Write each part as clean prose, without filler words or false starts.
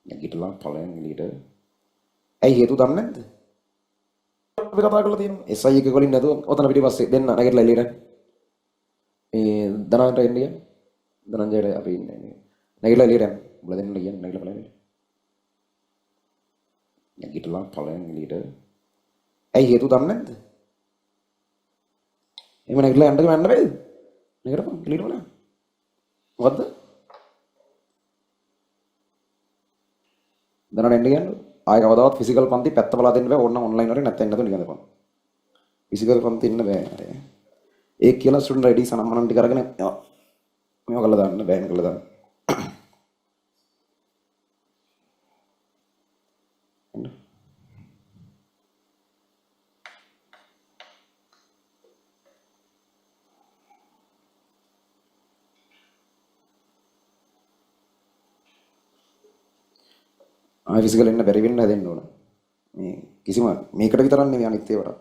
නැගිටලා ඵලයන් එළියට. ඇයි හේතු දන්නේ නැද්ද? අපි කතා කරලා තියෙනවා. SI එක වලින් නැතුව ඔතන පිටිපස්සේ දෙන්න නැගිටලා එළියට. මේ ධනන්ට එන්නේ. ධනංජයට අපි ඉන්නේ. නැගිටලා එළියට යන්න. උඹලා දෙන්න කියන්නේ නැගිටලා ඵලයන් එළියට. නැගිටලා ඵලයන් එළියට. ඇයි හේතු දන්නේ නැද්ද? එහෙම නැගිටලා යන්න යන්න බෑද? නැගිටපන් එළියට බලන්න. මොකද්ද? දැනට එන්න කියන්නේ ආයෙ කවදාවත් ෆිසිකල් පන්ති පැත්ත බලා දෙන්න බෑ. ඕනනම් ඔන්ලයින් වලින් නැත්නම් එන්න නැතුව නිකන් දෙපන්. ෆිසිකල් පන්ති ඉන්න බෑ. ඒක කියලා ස්ටුඩන්ට් ID සනම්මනම් ටික අරගෙන මේවා කරලා දාන්න බෑන් කරලා දාන්න. ආයෙ ෆිසිකල් එන්න බැරි වෙන්න හැදෙන්න ඕන. මේ කිසිම මේකට විතරක් නෙවෙයි අනිත් ඒවාට.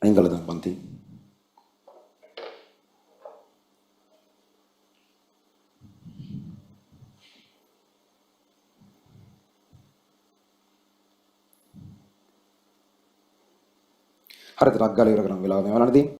අයින් කරලා දාන්න පන්ති. හරියට රක් ගාලා ඉවර කරන් වෙලාව මේ වලන්නේ තියෙන්නේ.